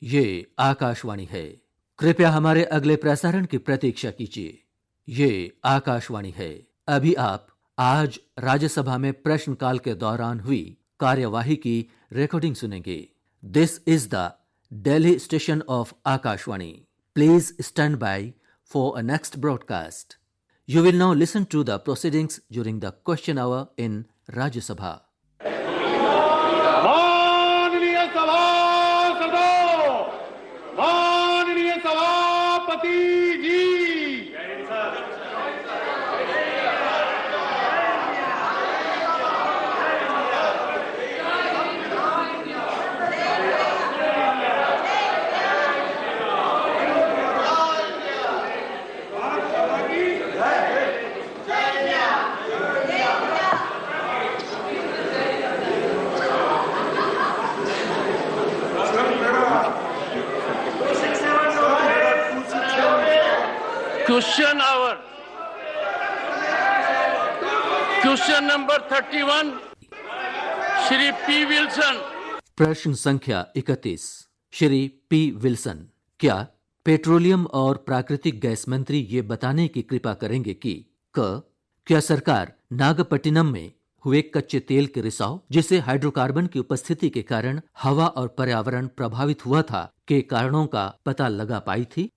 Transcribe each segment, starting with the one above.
ये आकाशवाणी है। कृपया हमारे अगले प्रसारण की प्रतीक्षा कीजिए। ये आकाशवाणी है। अभी आप आज राज्यसभा में प्रश्नकाल के दौरान हुई कार्यवाही की रिकॉर्डिंग सुनेंगे। This is the Delhi station of Akashvani. Please stand by for a next broadcast. You will now listen to the proceedings during the question hour in Rajya Sabha. माननीय सभासदों, माननीय सभापति ji, question hour, question number 31, Shri P Wilson. प्रश्न संख्या 31, Shri P Wilson. क्या petroleum और प्राकृतिक gas मंत्री ये बताने की कृपा करेंगे कि क्या सरकार नागपट्टिनम में हुए कच्चे तेल के रिसाव, जिसे हाइड्रोकार्बन की उपस्थिति के कारण हवा और पर्यावरण प्रभावित हुआ था, के कारणों का पता लगा पाई थी?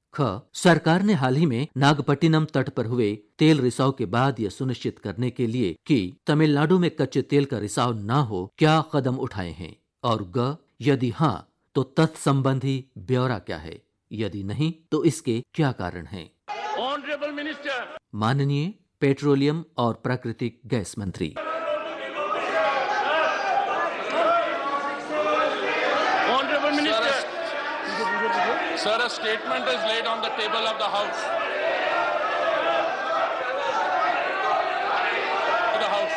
सरकार ने हाल ही में नागपट्टिनम तट पर हुए तेल रिसाव के बाद यह सुनिश्चित करने के लिए कि तमिलनाडु में कच्चे तेल का रिसाव न हो, क्या कदम उठाए हैं? और यदि हाँ, तो तत्संबंधी ब्यौरा क्या है? यदि नहीं, तो इसके क्या कारण हैं? ऑनरेबल मिनिस्टर, माननीय पेट्रोलियम और प्राकृतिक गैस मंत्री। Honourable minister, sir, a statement is laid on the table of the House. To the House.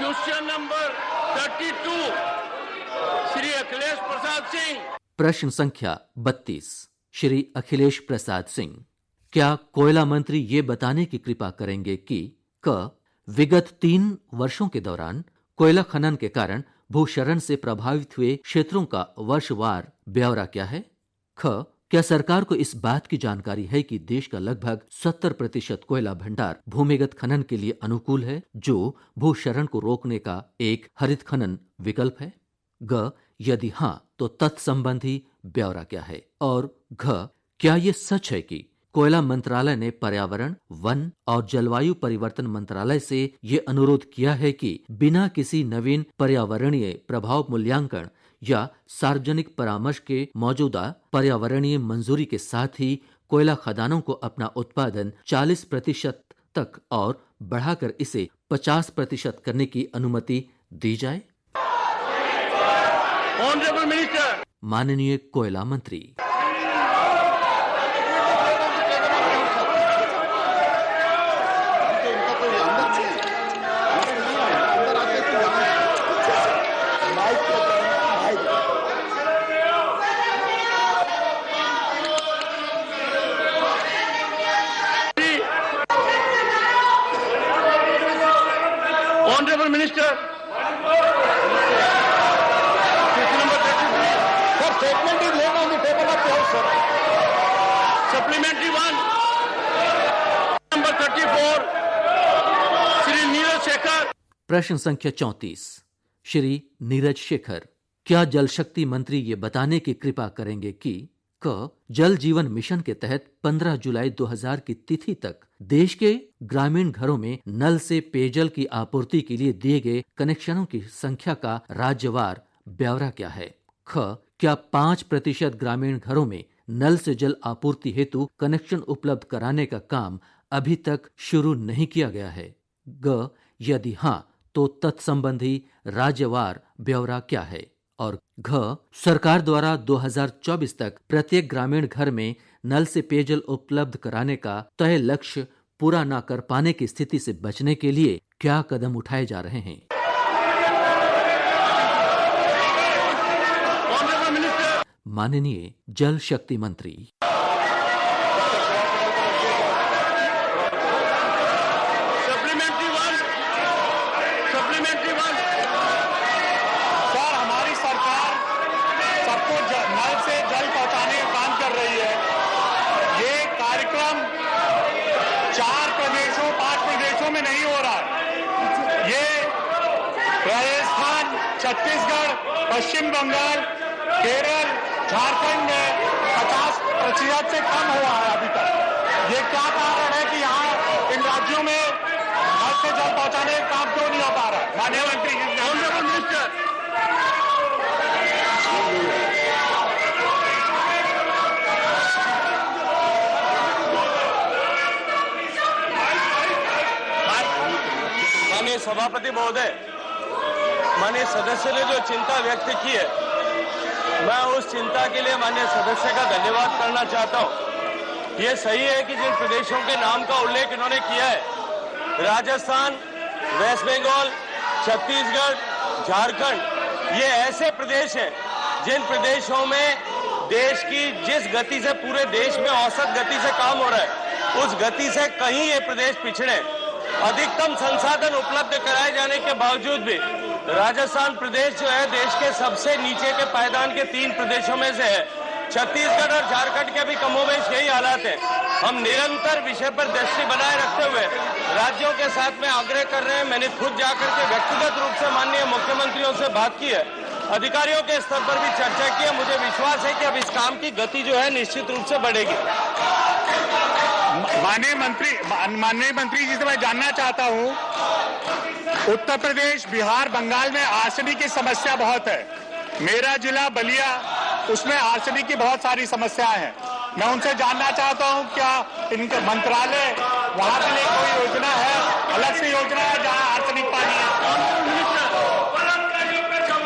Question number 32, Shri Akhilesh Prasad Singh. प्रश्न संख्या 32, श्री अखिलेश प्रसाद सिंह। क्या कोयला मंत्री ये बताने की कृपा करेंगे कि विगत 3 वर्षों के दौरान कोयला खनन के कारण भूक्षरण से प्रभावित हुए क्षेत्रों का वर्षवार ब्यौरा क्या है? क्या सरकार को इस बात की जानकारी है कि देश का लगभग 70% कोयला भंडार भूमिगत खनन के लिए अनुकूल है, जो भूक्षरण को रोकने का एक हरित खनन विकल्प है? यदि हाँ, तो तत्संबंधी ब्यौरा क्या है? और क्या ये सच है कि कोयला मंत्रालय ने पर्यावरण, वन और जलवायु परिवर्तन मंत्रालय से ये अनुरोध किया है कि बिना किसी नवीन पर्यावरणीय प्रभाव मूल्यांकन या सार्वजनिक परामर्श के मौजूदा पर्यावरणीय मंजूरी के साथ ही कोयला खदानों को अपना उत्पादन 40% तक और बढ़ाकर इसे 50% करने की अनुमति दी जाए? ऑनरेबल मिनिस्टर, माननीय कोयला मंत्री। Honourable minister, statement is laid on the table of the House, sir. Supplementary one, number 34, Shri Neeraj Shekhar. प्रश्न संख्या 34, श्री नीरज शेखर। क्या जल शक्ति मंत्री ये बताने की कृपा करेंगे कि जल जीवन मिशन के तहत 15 जुलाई 2000 की तिथि तक देश के ग्रामीण घरों में नल से पेयजल की आपूर्ति के लिए दिए गए कनेक्शनों की संख्या का राज्यवार ब्यौरा क्या है? क्या 5% ग्रामीण घरों में नल से जल आपूर्ति हेतु कनेक्शन उपलब्ध कराने का काम अभी तक शुरू नहीं किया गया है? यदि हाँ, तो तत्संबंधी राज्यवार ब्यौरा क्या है? और सरकार द्वारा 2024 तक प्रत्येक ग्रामीण घर में नल से पेयजल उपलब्ध कराने का तय लक्ष्य पूरा न कर पाने की स्थिति से बचने के लिए क्या कदम उठाए जा रहे हैं? माननीय जल शक्ति मंत्री। सप्लीमेंट्री को नल से जल पहुंचाने का काम कर रही है। ये कार्यक्रम 4 प्रदेशों 5 प्रदेशों में नहीं हो रहा है। ये राजस्थान, छत्तीसगढ़, पश्चिम बंगाल, केरल, झारखंड में 50% से कम हुआ है अभी तक। ये क्या कारण है कि यहाँ इन राज्यों में नल से जल पहुंचाने का काम क्यों नहीं हो पा रहा है? माननीय मंत्री, ऑनरेबल मिनिस्टर, माननीय सभापति महोदय, माननीय सदस्य ने जो चिंता व्यक्त की है, मैं उस चिंता के लिए माननीय सदस्य का धन्यवाद करना चाहता हूं। ये सही है कि जिन प्रदेशों के नाम का उल्लेख इन्होंने किया है, राजस्थान, वेस्ट बंगाल, छत्तीसगढ़, झारखंड, ये ऐसे प्रदेश हैं जिन प्रदेशों में देश की जिस गति से पूरे देश में औसत गति से काम हो रहा है, उस गति से कहीं ये प्रदेश पिछड़े। अधिकतम संसाधन उपलब्ध कराए जाने के बावजूद भी राजस्थान प्रदेश जो है देश के सबसे नीचे के पायदान के 3 प्रदेशों में से है। छत्तीसगढ़ और झारखंड के भी कमोबेश यही हालात है। हम निरंतर विषय पर दृष्टि बनाए रखते हुए राज्यों के साथ में आग्रह कर रहे हैं। मैंने खुद जाकर के व्यक्तिगत रूप से माननीय मुख्यमंत्रियों से बात की है, अधिकारियों के स्तर पर भी चर्चा की है। मुझे विश्वास है कि अब इस काम की गति जो है निश्चित रूप से बढ़ेगी। माननीय मंत्री जी से मैं जानना चाहता हूं, उत्तर प्रदेश, बिहार, बंगाल में आर्सेनिक की समस्या बहुत है। मेरा जिला बलिया, उसमें आर्सेनिक की बहुत सारी समस्याएं हैं। मैं उनसे जानना चाहता हूं, क्या इनका मंत्रालय वहां के लिए कोई योजना है, अलग से योजना है जहां आर्सेनिक पानी है?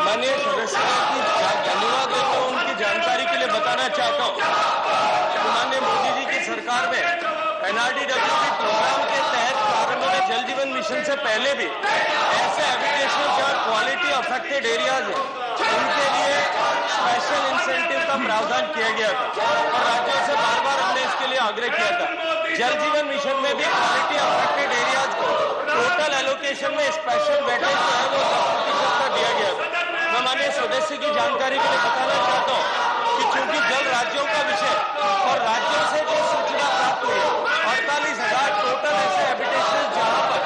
माननीय सदस्य की धन्यवाद देता हूं, उनकी जानकारी के लिए बताना चाहता हूं कि माननीय मोदी जी की सरकार में NRDW प्रोग्राम के तहत प्रारंभ हुए जल जीवन मिशन से पहले भी ऐसे एप्लीकेशन जहां क्वालिटी अफेक्टेड एरियाज है, उनके लिए स्पेशल इंसेंटिव का प्रावधान किया गया था और राज्यों से बार बार हमने इसके लिए आग्रह किया था। जल जीवन मिशन में भी क्वालिटी अफेक्टेड एरियाज को टोटल एलोकेशन में स्पेशल वेटेज जो है वो 10% का दिया गया था। मैं माननीय सदस्य की जानकारी के लिए बताना चाहता हूँ कि चूंकि जल राज्यों का विषय और राज्यों से जो सूचना प्राप्त हुई है, 48,000 टोटल ऐसे हैबिटेशन जहां पर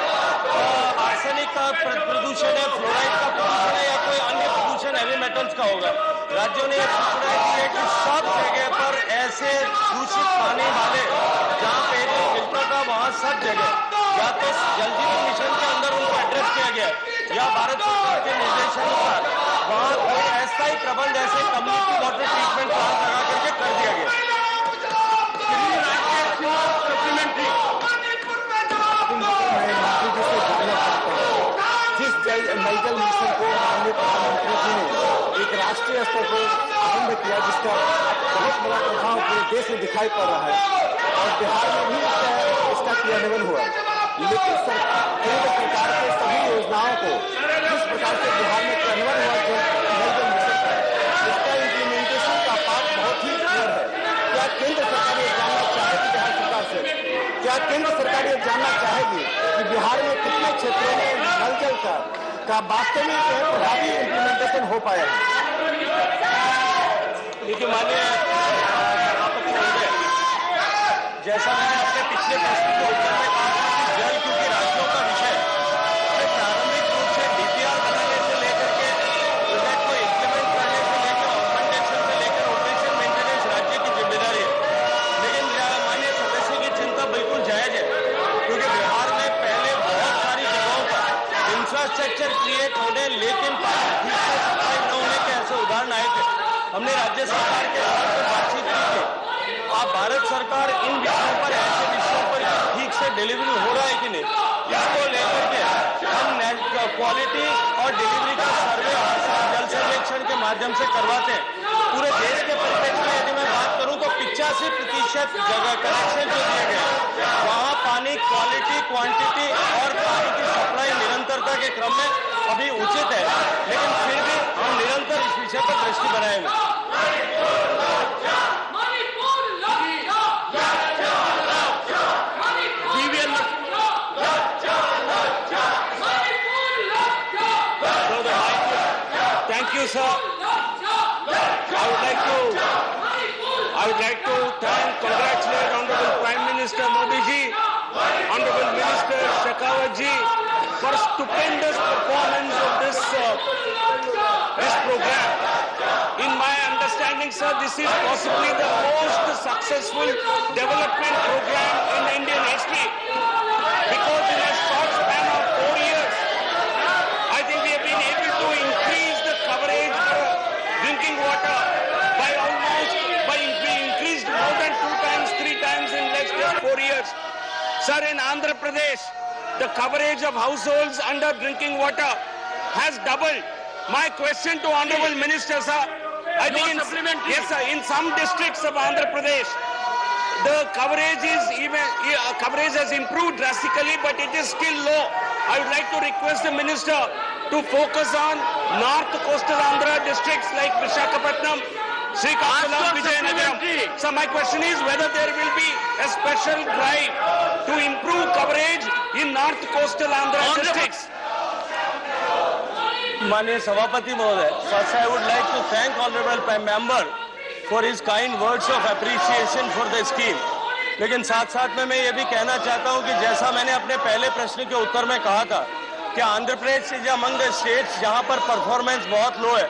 आर्सेनिक का प्रदूषण है, फ्लोराइड का प्रदूषण है या कोई अन्य प्रदूषण हैवी मेटल्स का होगा, राज्यों ने यह सूचना दी है कि सब जगह पर ऐसे दूषित पानी वाले जहां पेयजल मिलता था वहां सब जगह या तो जल जीवन मिशन के अंदर उनको एड्रेस किया गया या भारत सरकार के निर्देशानुसार वहां कोई अस्थायी प्रबंध ऐसे कम्युनिटी वाटर ट्रीटमेंट प्लांट लगा करके कर दिया गया। जिस नल जल मिशन को माननीय प्रधानमंत्री जी ने एक राष्ट्रीय स्तर पर आरंभ किया, जिसका बहुत बड़ा प्रभाव पूरे देश में दिखाई पड़ रहा है और बिहार में भी इसका क्रियान्वयन हुआ। लेकिन केंद्र सरकार के सभी योजनाओं को जिस प्रकार से बिहार में क्रियान्वयन हुआ नल जल मिशन का, इसका इम्प्लीमेंटेशन का पार्ट बहुत ही क्लियर है। क्या केंद्र सरकार ये जानना चाहेगी बिहार सरकार से, क्या केंद्र सरकार ये जानना चाहेगी कि बिहार में कितने क्षेत्रों में नल जल का वास्तव में प्रभावी इम्प्लीमेंटेशन हो पाया है? देखिए माननीय सभापति महोदय, जैसा मैंने अपने पिछले प्रश्न के उत्तर में कहा कि जल क्योंकि राज्यों का विषय है, प्रारंभिक रूप से DPR बनाने से लेकर के प्रोजेक्ट को इम्प्लीमेंट करने से लेकर ऑगमेंटेशन से लेकर ऑपरेशन मेंटेनेंस राज्य की जिम्मेदारी है। लेकिन माननीय सदस्य की चिंता बिल्कुल जायज है, क्योंकि बिहार में पहले बहुत सारी जगहों पर इंफ्रास्ट्रक्चर क्रिएट होने लेकिन पानी ठीक से सप्लाई न होने के ऐसे उदाहरण आए थे। हमने राज्य सरकार के साथ में बातचीत की थी, आप भारत सरकार इन विषयों पर ऐसे विषयों पर ठीक से डिलीवरी हो रहा है कि नहीं, इसको लेकर के हम क्वालिटी और डिलीवरी का सर्वे जल सर्वेक्षण के माध्यम से करवाते हैं। पूरे देश के परिप्रेक्ष्य में यदि मैं बात करूं तो 85% जगह कनेक्शन जो दिए गए वहां पानी क्वालिटी, क्वांटिटी और पानी की सप्लाई निरंतरता के क्रम में अभी उचित है, लेकिन फिर भी हम निरंतर इस विषय पर दृष्टि बनाएंगे। Thank you, sir. I would like I would like to congratulate Honorable Prime Minister Modi ji, Honorable Minister Shekhawat ji for stupendous performance of this program. In my understanding, sir, this is possibly the most successful development program in Indian history, because in a short span of 4 years, I think we have been able to increase the coverage for drinking water we increased more than 2 times, 3 times in just 4 years. Sir, in Andhra Pradesh, the coverage of households under drinking water has doubled. My question to Honorable Minister, sir, I think yes, sir, in some districts of Andhra Pradesh, the coverage has improved drastically, but it is still low. I would like to request the minister to focus on north coastal Andhra districts like Visakhapatnam, Srikakulam, Vijayanagaram. So my question is whether there will be a special drive to improve coverage in north coastal Andhra districts. माननीय सभापति महोदय, first I would like to thank honorable prime member for his kind words of appreciation for the scheme. लेकिन साथ साथ में मैं ये भी कहना चाहता हूँ कि जैसा मैंने अपने पहले प्रश्न के उत्तर में कहा था कि Andhra Pradesh is among the states जहाँ पर परफॉर्मेंस बहुत लो है।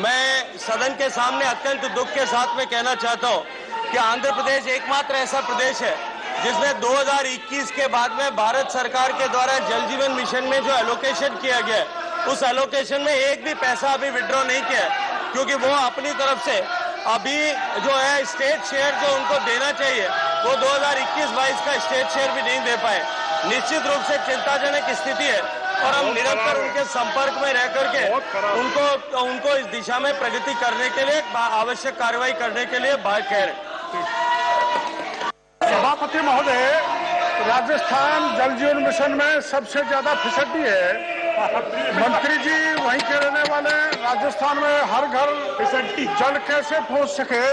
मैं सदन के सामने अत्यंत दुख के साथ में कहना चाहता हूँ कि आंध्र प्रदेश एकमात्र ऐसा प्रदेश है जिसमें 2021 के बाद में भारत सरकार के द्वारा जल जीवन मिशन में जो एलोकेशन किया गया है, उस एलोकेशन में एक भी पैसा अभी विड्रॉ नहीं किया है, क्योंकि वो अपनी तरफ से अभी जो है स्टेट शेयर जो उनको देना चाहिए वो 2021-22 का स्टेट शेयर भी नहीं दे पाए। निश्चित रूप से चिंताजनक स्थिति है और हम निरंतर उनके संपर्क में रह करके उनको इस दिशा में प्रगति करने के लिए आवश्यक कार्रवाई करने के लिए बात कह रहे हैं। सभापति महोदय, राजस्थान जल जीवन मिशन में सबसे ज्यादा फिसड्डी है। मंत्री जी वहीं के रहने वाले, राजस्थान में हर घर जल कैसे पहुंच सके,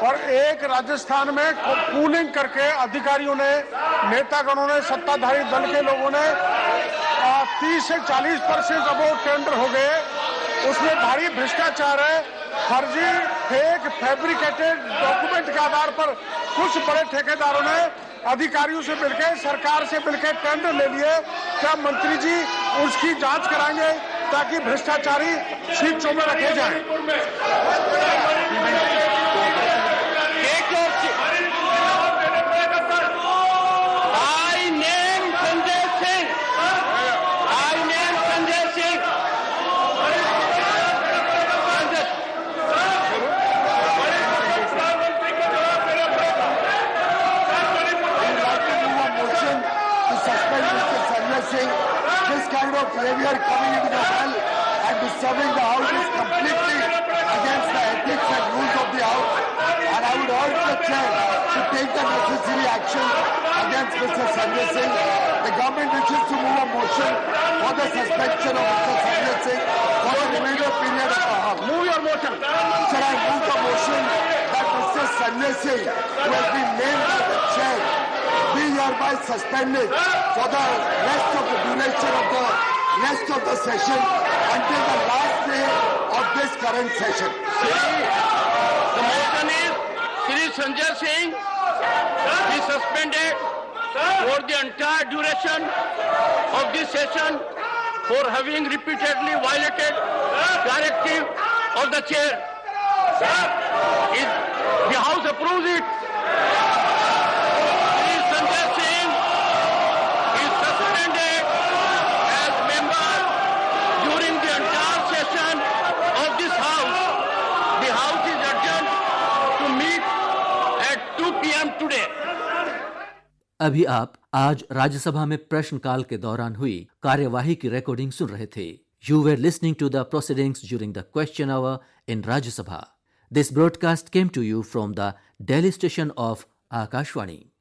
और एक राजस्थान में पूलिंग करके अधिकारियों ने, नेतागणों ने, सत्ताधारी दल के लोगों ने 30 से 40% अबोव टेंडर हो गए। उसमें भारी भ्रष्टाचार है, फर्जी फेक फैब्रिकेटेड डॉक्यूमेंट के आधार पर कुछ बड़े ठेकेदारों ने अधिकारियों से मिलकर, सरकार से मिलकर टेंडर ले लिए। क्या मंत्री जी उसकी जांच कराएंगे ताकि भ्रष्टाचारी सीटों में रखे जाएं? Behavior coming into the well and disturbing the house is completely against the ethics and rules of the house, and I would urge the chair to take the necessary action against Mr. Sanjay Singh. The government wishes to move a motion for the suspension of Mr. Sanjay Singh for the remainder period of the house. Move your motion. Sir, I move the motion that Mr. Sanjay Singh, who has been named as the chair, be hereby suspended for the rest of the duration of the rest of the session until the last day of this current session. The motion is Shri Sanjay Singh be suspended for the entire duration of this session for having repeatedly violated directive of the chair. The House approves it. Shri Sanjay Singh is suspended as member during the entire session of this House. The House is adjourned to meet at 2 p.m. today. अभी आप आज राज्यसभा में प्रश्नकाल के दौरान हुई कार्यवाही की रिकॉर्डिंग सुन रहे थे। You were listening to the proceedings during the question hour in Rajya Sabha. This broadcast came to you from the Delhi station of Akashvani.